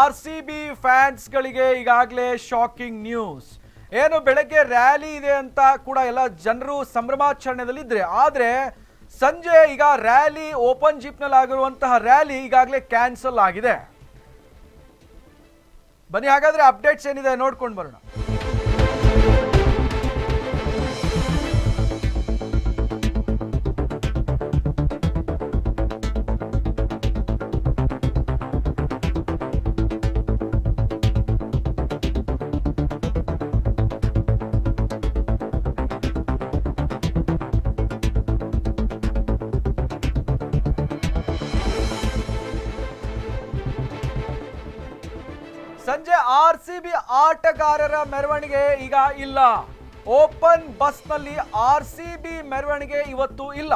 RCB ಫ್ಯಾನ್ಸ್ಗಳಿಗೆ ಈಗಾಗಲೇ shocking news. ಏನು ಬೆಳಗ್ಗೆ ರ್ಯಾಲಿ ಇದೆ ಅಂತ ಕೂಡ ಎಲ್ಲ ಜನರು ಸಂಭ್ರಮಾಚರಣೆಯಲ್ಲಿದ್ದರೆ, ಆದರೆ ಸಂಜೆ ಈಗ ರ್ಯಾಲಿ ಓಪನ್ ಜಿಪ್ನಲ್ಲಿ ಆಗಿರುವಂತಹ ರ್ಯಾಲಿ ಈಗಾಗಲೇ ಕ್ಯಾನ್ಸಲ್ ಆಗಿದೆ. ಬನ್ನಿ ಹಾಗಾದ್ರೆ ಅಪ್ಡೇಟ್ಸ್ ಏನಿದೆ ನೋಡ್ಕೊಂಡು ಬರೋಣ. ಸಂಜೆ RCB ಆಟಗಾರರ ಮೆರವಣಿಗೆ ಈಗ ಇಲ್ಲ. ಓಪನ್ ಬಸ್ನಲ್ಲಿ RCB ಮೆರವಣಿಗೆ ಇವತ್ತು ಇಲ್ಲ.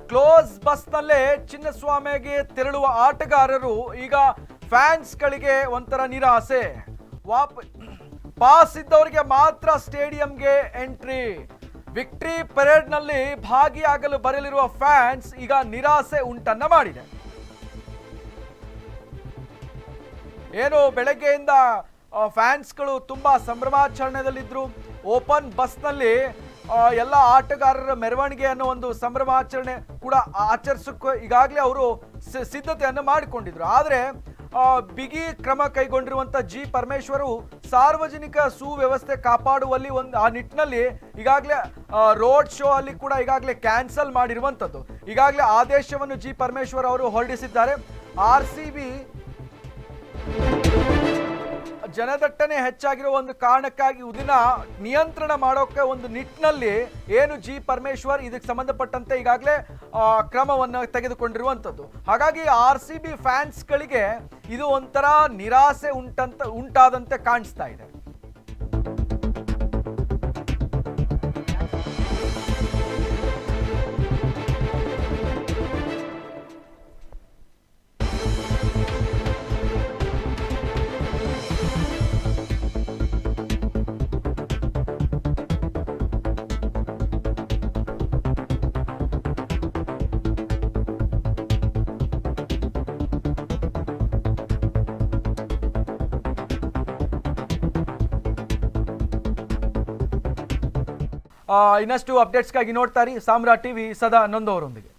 ಕ್ಲೋಸ್ ಬಸ್ನಲ್ಲೇ ಚಿನ್ನಸ್ವಾಮಿಗೆ ತೆರಳುವ ಆಟಗಾರರು ಈಗ ಫ್ಯಾನ್ಸ್ಗಳಿಗೆ ಒಂಥರ ನಿರಾಸೆ. ಪಾಸ್ ಇದ್ದವರಿಗೆ ಮಾತ್ರ ಸ್ಟೇಡಿಯಂಗೆ ಎಂಟ್ರಿ. ವಿಕ್ಟರಿ ಪರೇಡ್ನಲ್ಲಿ ಭಾಗಿಯಾಗಲು ಬರಲಿರುವ ಫ್ಯಾನ್ಸ್ ಈಗ ನಿರಾಸೆ ಉಂಟನ್ನ ಮಾಡಿದೆ. ಏನು ಬೆಳಗ್ಗೆಯಿಂದ ಫ್ಯಾನ್ಸ್ಗಳು ತುಂಬ ಸಂಭ್ರಮಾಚರಣೆಯಲ್ಲಿದ್ದರು. ಓಪನ್ ಬಸ್ನಲ್ಲಿ ಎಲ್ಲ ಆಟಗಾರರ ಮೆರವಣಿಗೆ ಅನ್ನೋ ಒಂದು ಸಂಭ್ರಮಾಚರಣೆ ಕೂಡ ಆಚರಿಸೋಕ್ಕೆ ಈಗಾಗಲೇ ಅವರು ಸಿದ್ಧತೆಯನ್ನು ಮಾಡಿಕೊಂಡಿದ್ರು. ಆದರೆ ಬಿಗಿ ಕ್ರಮ ಕೈಗೊಂಡಿರುವಂಥ ಜಿ ಪರಮೇಶ್ವರು ಸಾರ್ವಜನಿಕ ಸುವ್ಯವಸ್ಥೆ ಕಾಪಾಡುವಲ್ಲಿ ಆ ನಿಟ್ಟಿನಲ್ಲಿ ಈಗಾಗಲೇ ರೋಡ್ ಶೋ ಅಲ್ಲಿ ಕೂಡ ಈಗಾಗಲೇ ಕ್ಯಾನ್ಸಲ್ ಮಾಡಿರುವಂಥದ್ದು. ಈಗಾಗಲೇ ಆದೇಶವನ್ನು ಜಿ ಪರಮೇಶ್ವರ್ ಅವರು ಹೊರಡಿಸಿದ್ದಾರೆ. RCB ಜನದಟ್ಟಣೆ ಹೆಚ್ಚಾಗಿರೋ ಒಂದು ಕಾರಣಕ್ಕಾಗಿ ಇದನ್ನ ನಿಯಂತ್ರಣ ಮಾಡೋಕೆ ಒಂದು ನಿಟ್ಟಿನಲ್ಲಿ ಏನು ಜಿ ಪರಮೇಶ್ವರ್ ಇದಕ್ಕೆ ಸಂಬಂಧಪಟ್ಟಂತೆ ಈಗಾಗಲೇ ಕ್ರಮವನ್ನು ತೆಗೆದುಕೊಂಡಿರುವಂಥದ್ದು. ಹಾಗಾಗಿ RCB ಫ್ಯಾನ್ಸ್ಗಳಿಗೆ ಇದು ಒಂಥರ ನಿರಾಸೆ ಉಂಟಾದಂತೆ ಕಾಣಿಸ್ತಾ ಇದೆ. ಇನ್ನಷ್ಟು ಅಪ್ಡೇಟ್ಸ್ಗಾಗಿ ನೋಡ್ತಾರೆ ಸಾಮ್ರಾಟ್ ಟಿವಿ, ಸದಾ ನೊಂದವರೊಂದಿಗೆ.